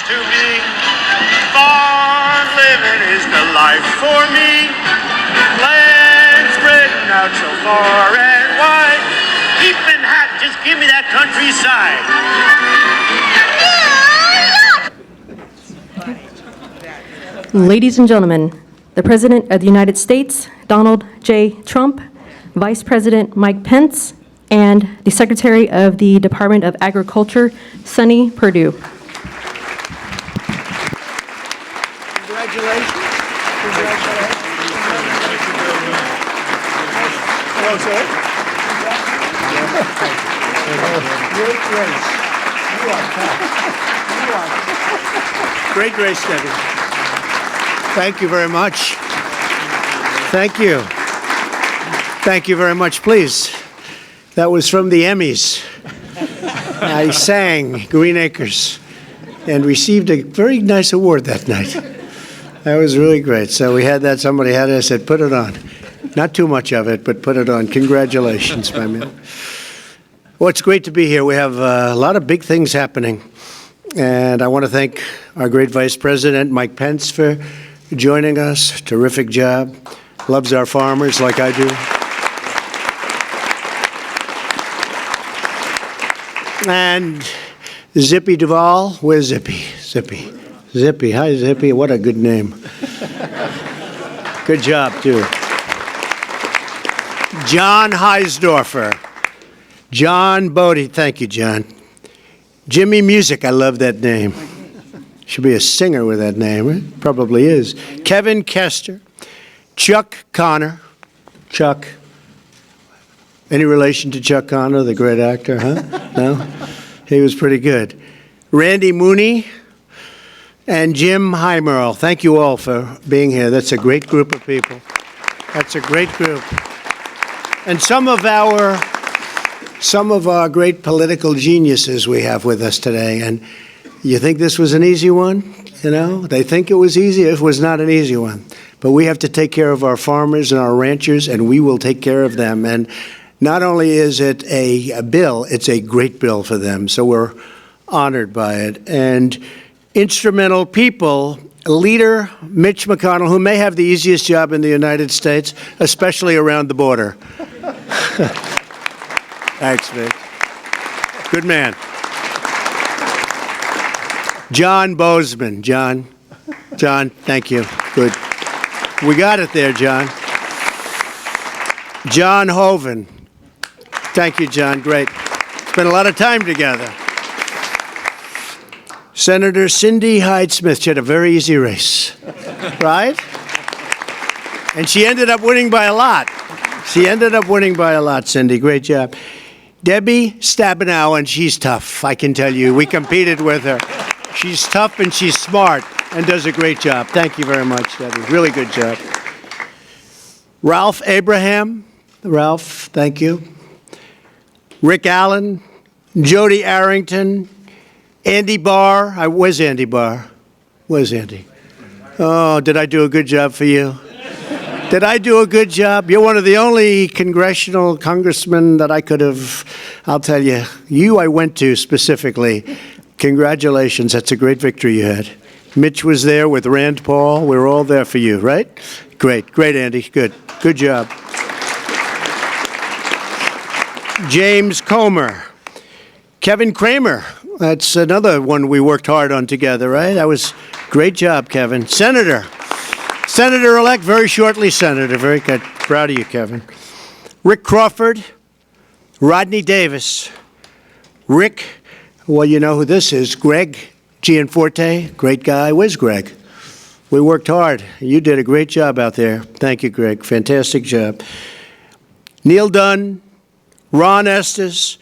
to me. Farm living is the life for me. Land spreading out so far and wide. Keeping hot, just give me that countryside. Ladies and gentlemen, the President of the United States, Donald J. Trump, Vice President Mike Pence, and the Secretary of the Department of Agriculture, Sonny Perdue. Congratulations. Congratulations. Hello, sir. Great grace. You are tough. You are tough. Great grace, Debbie. Thank you very much. Thank you. Thank you very much. Please. That was from the Emmys. I sang Green Acres and received a very nice award that night. That was really great. So we had that. Somebody had it. I said, put it on. Not too much of it, but put it on. Congratulations, my man. Well, it's great to be here. We have a lot of big things happening. And I want to thank our great Vice President, Mike Pence, for joining us. Terrific job. Loves our farmers like I do. And Zippy Duvall. Where's Zippy? Zippy. Zippy. Hi, Zippy. What a good name. Good job, too. John Heisdorfer. John Bodie. Thank you, John. Jimmy Music. I love that name. Should be a singer with that name. Right? Probably is. Kevin Kester. Chuck Connor. Chuck. Any relation to Chuck Connor, the great actor, huh? No? He was pretty good. Randy Mooney and Jim Heimerl. Thank you all for being here. That's a great group of people. That's a great group. And some of our great political geniuses we have with us today. And you think this was an easy one? You know, they think it was easy. It was not an easy one. But we have to take care of our farmers and our ranchers, and we will take care of them. And not only is it a bill, it's a great bill for them. So we're honored by it. And instrumental people, Leader Mitch McConnell, who may have the easiest job in the United States, especially around the border. Thanks, Mitch. Good man. John Bozeman. John, thank you. Good. We got it there, John. John Hoeven. Thank you, John. Great. Spent a lot of time together. Senator Cindy Hyde-Smith. She had a very easy race, right? And she ended up winning by a lot. Cindy. Great job. Debbie Stabenow, and she's tough, I can tell you. We competed with her. She's tough and she's smart and does a great job. Thank you very much, Debbie. Really good job. Ralph Abraham. Ralph, thank you. Rick Allen, Jody Arrington, Andy Barr. Where's Andy Barr? Where's Andy? Oh, did I do a good job for you? Did I do a good job? You're one of the only congressional congressmen that I could have, I'll tell you, I went to specifically. Congratulations. That's a great victory you had. Mitch was there with Rand Paul. We were all there for you, right? Great. Great, Andy. Good. Good job. James Comer. Kevin Kramer. That's another one we worked hard on together, right? That was great job, Kevin. Senator-elect, very shortly Senator. Very good. Proud of you, Kevin. Rick Crawford. Rodney Davis. Rick, well, you know who this is. Greg Gianforte. Great guy. Where's Greg? We worked hard. You did a great job out there. Thank you, Greg. Fantastic job. Neil Dunn. Ron Estes,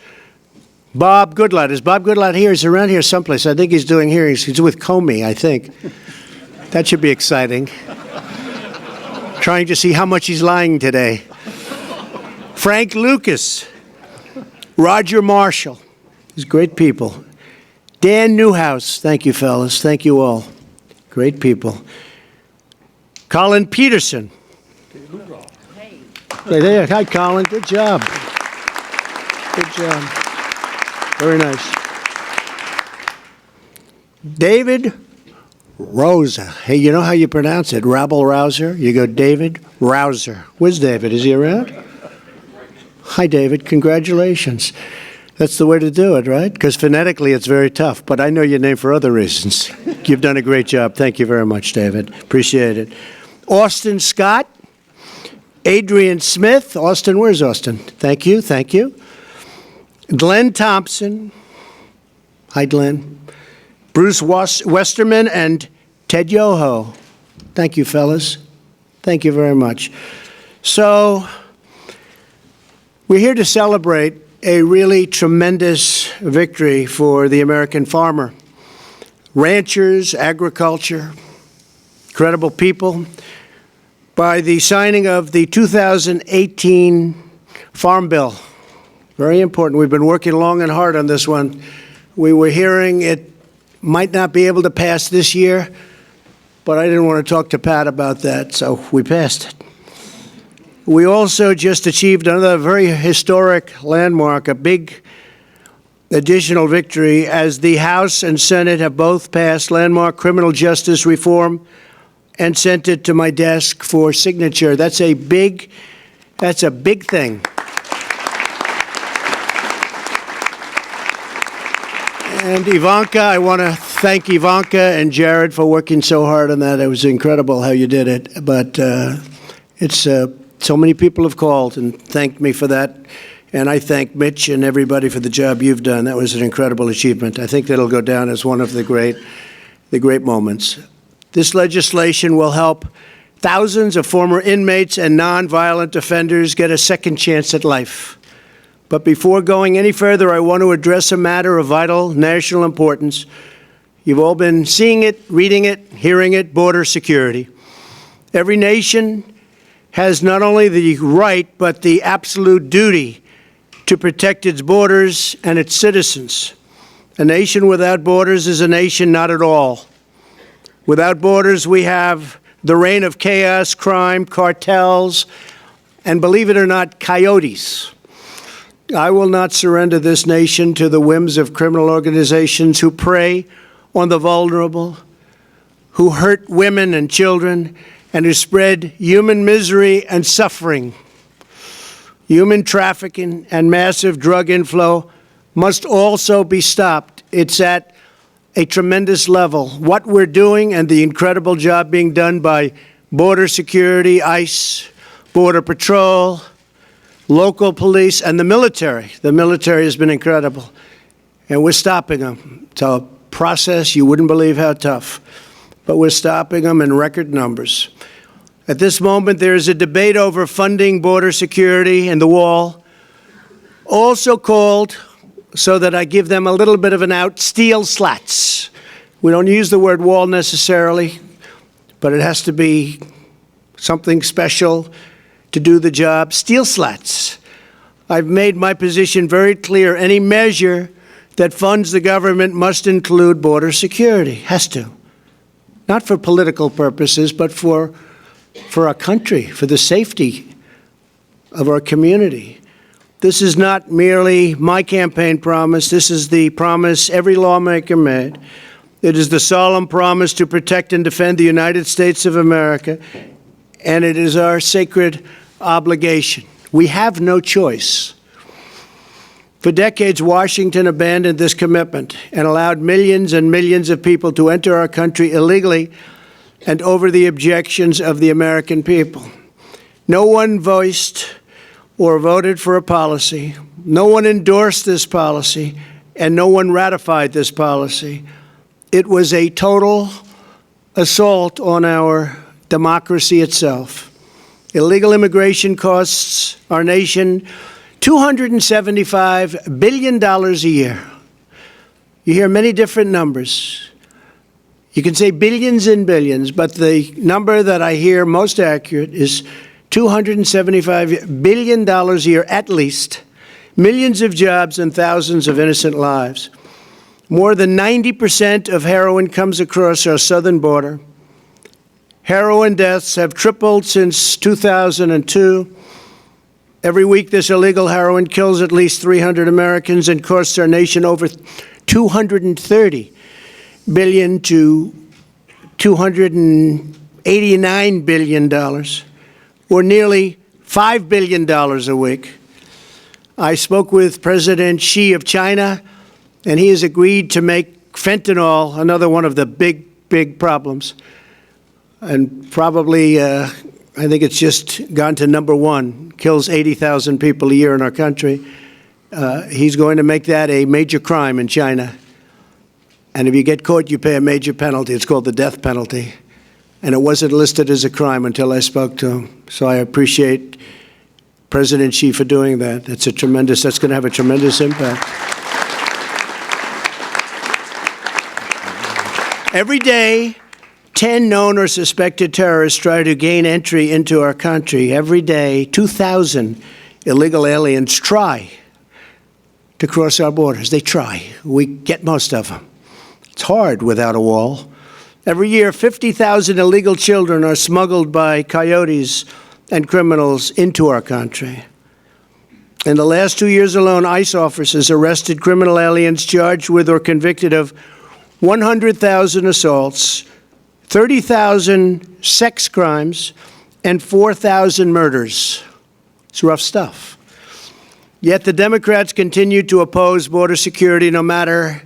Bob Goodlatte. Is Bob Goodlatte here? He's around here someplace. I think he's doing hearings. He's with Comey, I think. That should be exciting. Trying to see how much he's lying today. Frank Lucas, Roger Marshall. These great people. Dan Newhouse. Thank you, fellas. Thank you all. Great people. Colin Peterson. Hey there. Hi, Colin. Good job. Good job. Very nice. David Rosa. Hey, you know how you pronounce it? Rabble-rouser? You go David Rouser. Where's David? Is he around? Hi, David. Congratulations. That's the way to do it, right? Because phonetically it's very tough, but I know your name for other reasons. You've done a great job. Thank you very much, David. Appreciate it. Austin Scott. Adrian Smith. Austin, where's Austin? Thank you, thank you. Glenn Thompson. Hi, Glenn. Bruce Westerman and Ted Yoho. Thank you, fellas. Thank you very much. So, we're here to celebrate a really tremendous victory for the American farmer. Ranchers, agriculture, incredible people. By the signing of the 2018 Farm Bill. Very important. We've been working long and hard on this one. We were hearing it might not be able to pass this year, but I didn't want to talk to Pat about that, so we passed it. We also just achieved another very historic landmark, a big additional victory, as the House and Senate have both passed landmark criminal justice reform and sent it to my desk for signature. That's a big thing. And Ivanka, I want to thank Ivanka and Jared for working so hard on that. It was incredible how you did it. But so many people have called and thanked me for that. And I thank Mitch and everybody for the job you've done. That was an incredible achievement. I think that'll go down as one of the great moments. This legislation will help thousands of former inmates and nonviolent offenders get a second chance at life. But before going any further, I want to address a matter of vital national importance. You've all been seeing it, reading it, hearing it: border security. Every nation has not only the right, but the absolute duty to protect its borders and its citizens. A nation without borders is a nation not at all. Without borders, we have the reign of chaos, crime, cartels, and, believe it or not, coyotes. I will not surrender this nation to the whims of criminal organizations who prey on the vulnerable, who hurt women and children, and who spread human misery and suffering. Human trafficking and massive drug inflow must also be stopped. It's at a tremendous level. What we're doing and the incredible job being done by border security, ICE, Border Patrol, local police, and the military. The military has been incredible. And we're stopping them. It's a process you wouldn't believe how tough. But we're stopping them in record numbers. At this moment, there is a debate over funding border security and the wall, also called, so that I give them a little bit of an out, steel slats. We don't use the word wall necessarily, but it has to be something special to do the job. Steel slats. I've made my position very clear. Any measure that funds the government must include border security. Has to. Not for political purposes, but for our country, for the safety of our community. This is not merely my campaign promise. This is the promise every lawmaker made. It is the solemn promise to protect and defend the United States of America, and it is our sacred obligation. We have no choice. For decades, Washington abandoned this commitment and allowed millions and millions of people to enter our country illegally and over the objections of the American people. No one voiced or voted for a policy. No one endorsed this policy, and no one ratified this policy. It was a total assault on our democracy itself. Illegal immigration costs our nation $275 billion a year. You hear many different numbers. You can say billions and billions, but the number that I hear most accurate is $275 billion a year at least, millions of jobs and thousands of innocent lives. More than 90% of heroin comes across our southern border. Heroin deaths have tripled since 2002. Every week, this illegal heroin kills at least 300 Americans and costs our nation over $230 billion to $289 billion, or nearly $5 billion a week. I spoke with President Xi of China, and he has agreed to make fentanyl another one of the big problems. And probably, I think it's just gone to number one, kills 80,000 people a year in our country. He's going to make that a major crime in China. And if you get caught, you pay a major penalty. It's called the death penalty. And it wasn't listed as a crime until I spoke to him. So I appreciate President Xi for doing that. That's going to have a tremendous impact. Every day, 10 known or suspected terrorists try to gain entry into our country. Every day, 2,000 illegal aliens try to cross our borders. They try. We get most of them. It's hard without a wall. Every year, 50,000 illegal children are smuggled by coyotes and criminals into our country. In the last 2 years alone, ICE officers arrested criminal aliens charged with or convicted of 100,000 assaults, 30,000 sex crimes, and 4,000 murders. It's rough stuff. Yet the Democrats continue to oppose border security no matter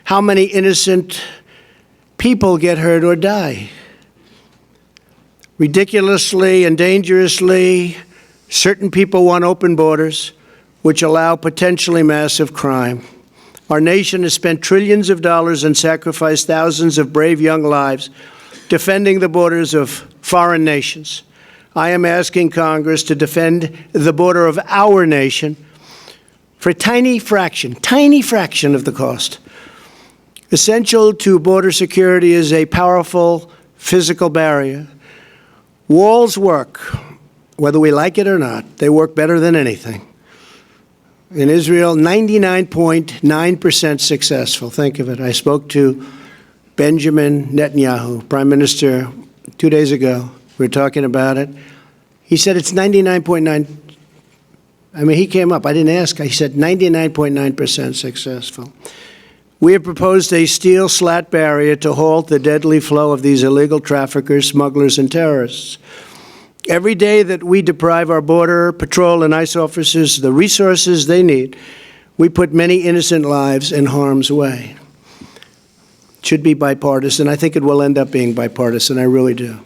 how many innocent people get hurt or die. Ridiculously and dangerously, certain people want open borders, which allow potentially massive crime. Our nation has spent trillions of dollars and sacrificed thousands of brave young lives defending the borders of foreign nations. I am asking Congress to defend the border of our nation for a tiny fraction of the cost. Essential to border security is a powerful physical barrier. Walls work, whether we like it or not. They work better than anything. In Israel, 99.9% successful. Think of it. I spoke to Benjamin Netanyahu, Prime Minister, 2 days ago. We were talking about it. He said it's 99.9. I mean, he came up. I didn't ask. He said 99.9% successful. We have proposed a steel slat barrier to halt the deadly flow of these illegal traffickers, smugglers, and terrorists. Every day that we deprive our border patrol and ICE officers the resources they need, we put many innocent lives in harm's way. It should be bipartisan. I think it will end up being bipartisan. I really do.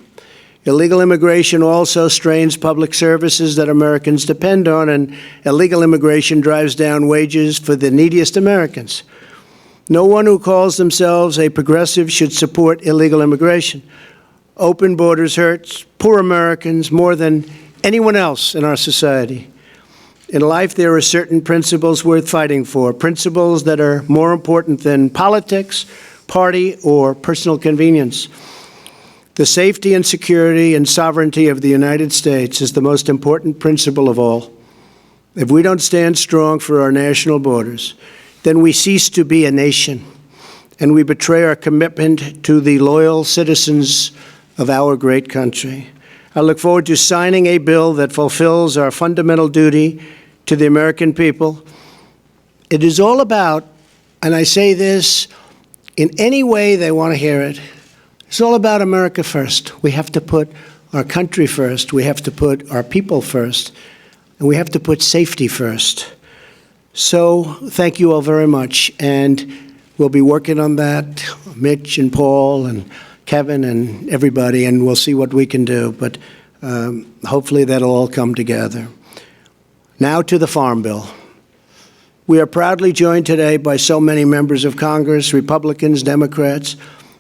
Illegal immigration also strains public services that Americans depend on, and illegal immigration drives down wages for the neediest Americans. No one who calls themselves a progressive should support illegal immigration. Open borders hurts poor Americans more than anyone else in our society. In life, there are certain principles worth fighting for, principles that are more important than politics, party, or personal convenience. The safety and security and sovereignty of the United States is the most important principle of all. If we don't stand strong for our national borders, then we cease to be a nation, and we betray our commitment to the loyal citizens of our great country. I look forward to signing a bill that fulfills our fundamental duty to the American people. It is all about, and I say this in any way they want to hear it, it's all about America first. We have to put our country first. We have to put our people first. And we have to put safety first. So thank you all very much. And we'll be working on that, Mitch and Paul and Kevin and everybody, and we'll see what we can do. But hopefully that'll all come together. Now to the Farm Bill. We are proudly joined today by so many members of Congress, Republicans, Democrats,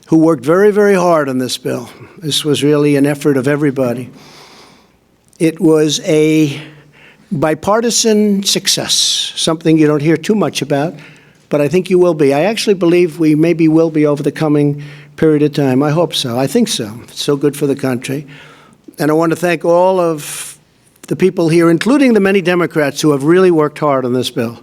who worked very, very hard on this bill. This was really an effort of everybody. It was a bipartisan success, something you don't hear too much about, but I think you will be. I actually believe we maybe will be over the coming period of time. I hope so. I think so. It's so good for the country. And I want to thank all of the people here, including the many Democrats who have really worked hard on this bill.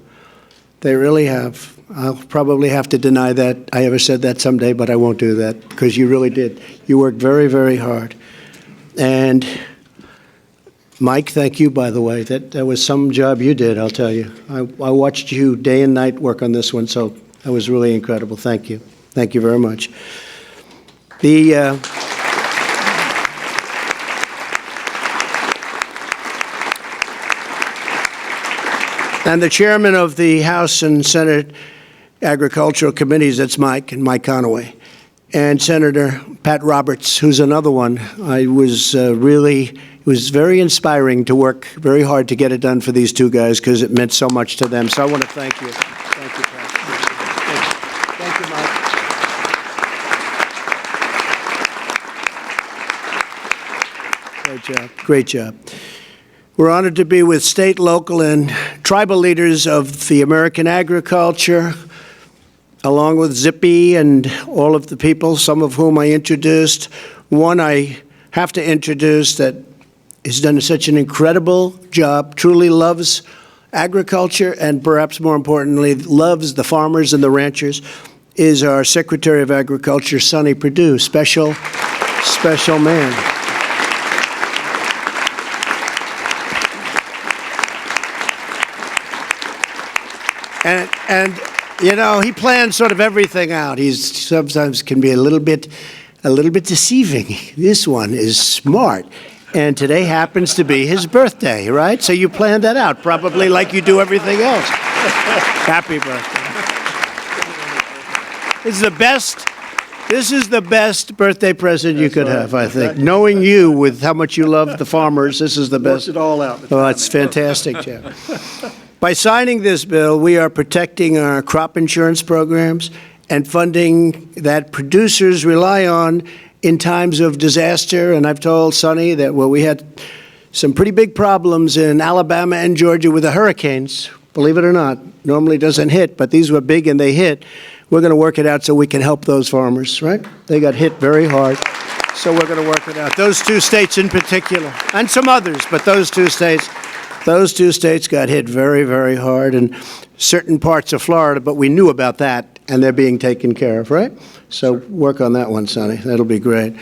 They really have. I'll probably have to deny that I ever said that someday, but I won't do that because you really did. You worked very, very hard. And Mike, thank you, by the way. That was some job you did, I'll tell you. I watched you day and night work on this one, so that was really incredible. Thank you. Thank you very much. And the chairman of the House and Senate Agricultural Committees, that's Mike, and Mike Conaway. And Senator Pat Roberts, who's another one. It was very inspiring to work very hard to get it done for these two guys because it meant so much to them. So I want to thank you. Thank you, Pat. Thank you, Mike. Great job. Great job. We're honored to be with state, local, and tribal leaders of the American agriculture, along with Zippy and all of the people, some of whom I introduced. One I have to introduce that has done such an incredible job, truly loves agriculture, and perhaps more importantly, loves the farmers and the ranchers, is our Secretary of Agriculture, Sonny Perdue, special man. And you know, he plans sort of everything out. He's sometimes can be a little bit deceiving. This one is smart. And today happens to be his birthday, right? So you planned that out, probably like you do everything else. Happy birthday. This is the best birthday present you could have, I think. Knowing you with how much you love the farmers, this is the best. Worked it all out. Oh, it's fantastic, Jeff. By signing this bill, we are protecting our crop insurance programs and funding that producers rely on in times of disaster. And I've told Sonny that, well, we had some pretty big problems in Alabama and Georgia with the hurricanes. Believe it or not, normally doesn't hit, but these were big and they hit. We're going to work it out so we can help those farmers, right? They got hit very hard, so we're going to work it out. Those two states in particular, and some others, but those two states got hit very, very hard, and certain parts of Florida, but we knew about that, and they're being taken care of, right? So work on that one, Sonny. That'll be great.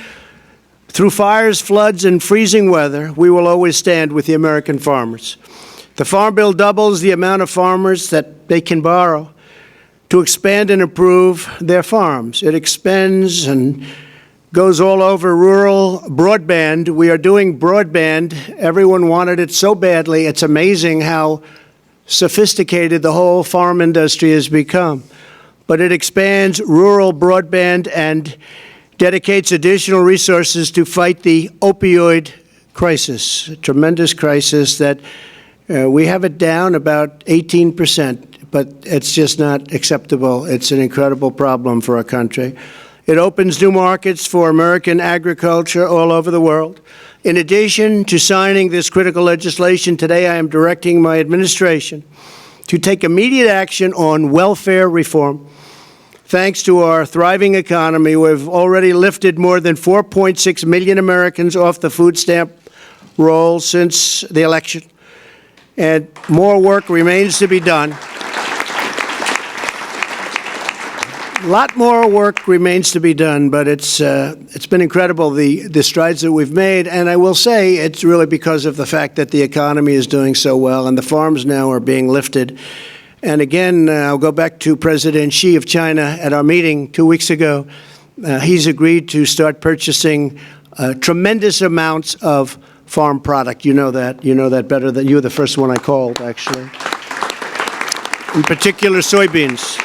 Through fires, floods, and freezing weather, we will always stand with the American farmers. The Farm Bill doubles the amount of farmers that they can borrow to expand and improve their farms. It expands and goes all over rural broadband. We are doing broadband. Everyone wanted it so badly. It's amazing how sophisticated the whole farm industry has become. But it expands rural broadband and dedicates additional resources to fight the opioid crisis, a tremendous crisis that we have it down about 18%, but it's just not acceptable. It's an incredible problem for our country. It opens new markets for American agriculture all over the world. In addition to signing this critical legislation today, I am directing my administration to take immediate action on welfare reform. Thanks to our thriving economy, we've already lifted more than 4.6 million Americans off the food stamp roll since the election, and more work remains to be done. A lot more work remains to be done, but it's been incredible, the strides that we've made. And I will say it's really because of the fact that the economy is doing so well and the farms now are being lifted. And again, I'll go back to President Xi of China at our meeting 2 weeks ago. He's agreed to start purchasing tremendous amounts of farm product. You know that better than you were the first one I called, actually. In particular, soybeans.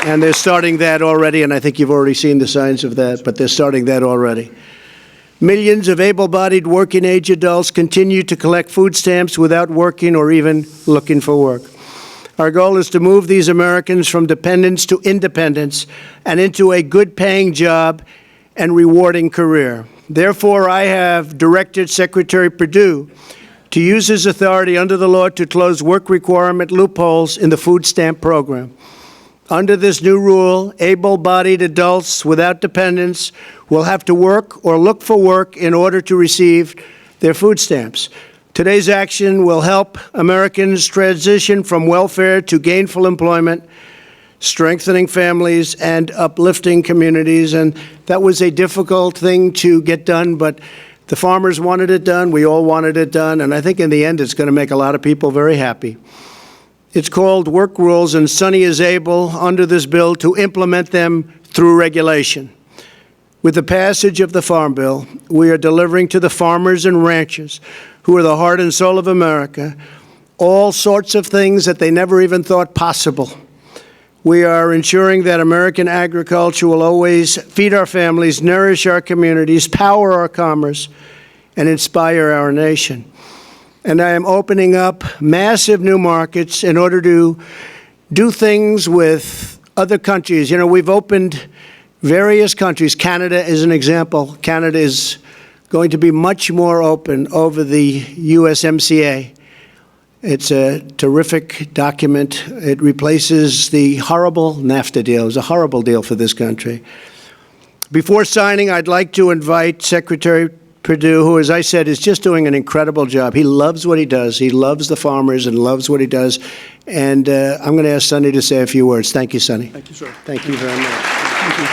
And they're starting that already, and I think you've already seen the signs of that, but they're starting that already. Millions of able-bodied working-age adults continue to collect food stamps without working or even looking for work. Our goal is to move these Americans from dependence to independence and into a good-paying job and rewarding career. Therefore, I have directed Secretary Perdue to use his authority under the law to close work requirement loopholes in the food stamp program. Under this new rule, able-bodied adults without dependents will have to work or look for work in order to receive their food stamps. Today's action will help Americans transition from welfare to gainful employment, strengthening families and uplifting communities. And that was a difficult thing to get done, but the farmers wanted it done. We all wanted it done. And I think in the end, it's going to make a lot of people very happy. It's called work rules, and Sonny is able, under this bill, to implement them through regulation. With the passage of the Farm Bill, we are delivering to the farmers and ranchers, who are the heart and soul of America, all sorts of things that they never even thought possible. We are ensuring that American agriculture will always feed our families, nourish our communities, power our commerce, and inspire our nation. And I am opening up massive new markets in order to do things with other countries. You know, we've opened various countries. Canada is an example. Canada is going to be much more open over the USMCA. It's a terrific document. It replaces the horrible NAFTA deal. It was a horrible deal for this country. Before signing, I'd like to invite Secretary Perdue, who, as I said, is just doing an incredible job. He loves what he does. He loves the farmers and loves what he does. And I'm going to ask Sonny to say a few words. Thank you, Sonny. Thank you, sir. Thank you very much. Thank you.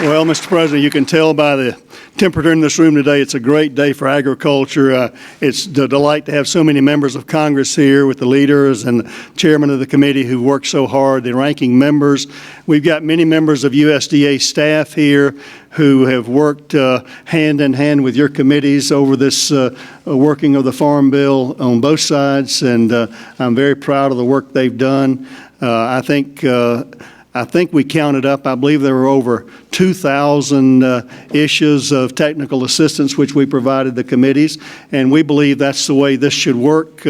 Well, Mr. President, you can tell by the temperature in this room today, it's a great day for agriculture. It's a delight to have so many members of Congress here with the leaders and the chairman of the committee who worked so hard, the ranking members. We've got many members of USDA staff here who have worked hand in hand with your committees over this working of the Farm Bill on both sides, and I'm very proud of the work they've done. I think we counted up, I believe there were over 2,000 issues of technical assistance which we provided the committees, and we believe that's the way this should work.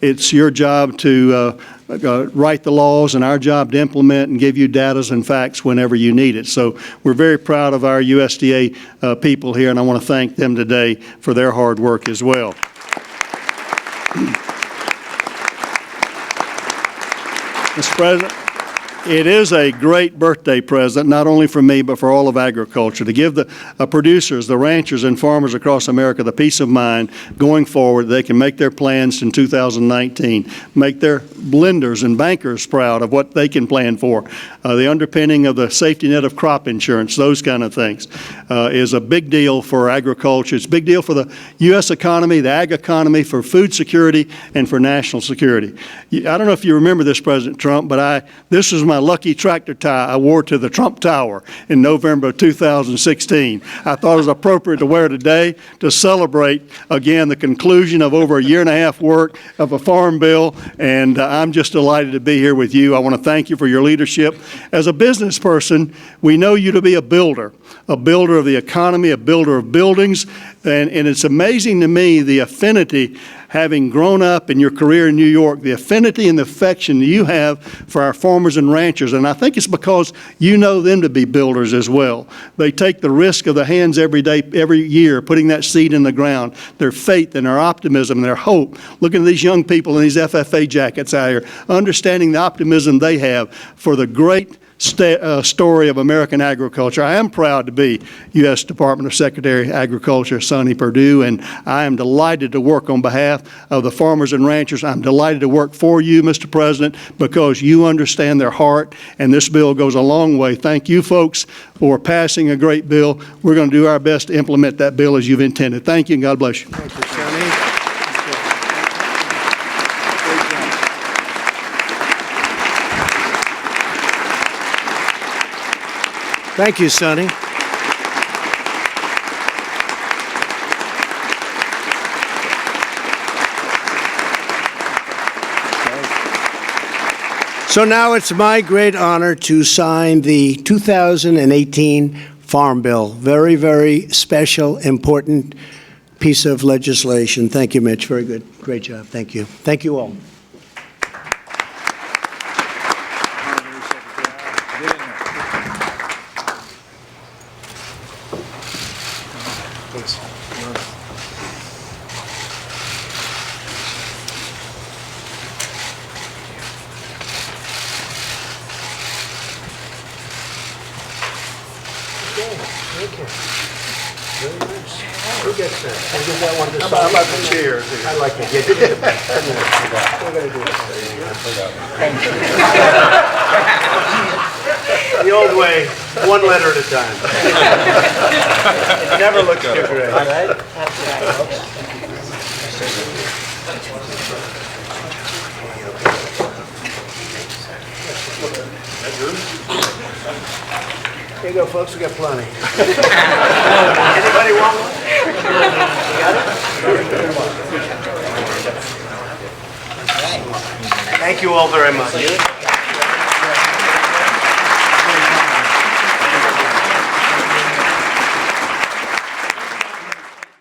It's your job to write the laws and our job to implement and give you data and facts whenever you need it. So we're very proud of our USDA people here, and I want to thank them today for their hard work as well. Mr. President, it is a great birthday present, not only for me, but for all of agriculture, to give the producers, the ranchers, and farmers across America the peace of mind going forward. They can make their plans in 2019, make their blenders and bankers proud of what they can plan for. The underpinning of the safety net of crop insurance, those kind of things, is a big deal for agriculture. It's a big deal for the U.S. economy, the ag economy, for food security, and for national security. I don't know if you remember this, President Trump, but this was my lucky tractor tie I wore to the Trump Tower in November of 2016. I thought it was appropriate to wear today to celebrate, again, the conclusion of over a year and a half work of a farm bill, and I'm just delighted to be here with you. I want to thank you for your leadership. As a business person, we know you to be a builder of the economy, a builder of buildings, and it's amazing to me the affinity, having grown up in your career in New York, the affinity and the affection you have for our farmers and ranchers. And I think it's because you know them to be builders as well. They take the risk of the hands every day, every year, putting that seed in the ground, their faith and their optimism and their hope. Looking at these young people in these FFA jackets out here, understanding the optimism they have for the great story of American agriculture. I am proud to be U.S. Department of Secretary of Agriculture, Sonny Perdue, and I am delighted to work on behalf of the farmers and ranchers. I'm delighted to work for you, Mr. President, because you understand their heart, and this bill goes a long way. Thank you, folks, for passing a great bill. We're going to do our best to implement that bill as you've intended. Thank you, and God bless you. Thank you, Sonny. Thank you, Sonny. So now it's my great honor to sign the 2018 Farm Bill. Very, very special, important piece of legislation. Thank you, Mitch. Very good. Great job. Thank you. Thank you all. I like the chairs. I like to get it. We're going to do it. The old way, one letter at a time. It never looks too great. Here you go, folks. We got plenty. Anybody want one? You got it? Thank you all very much.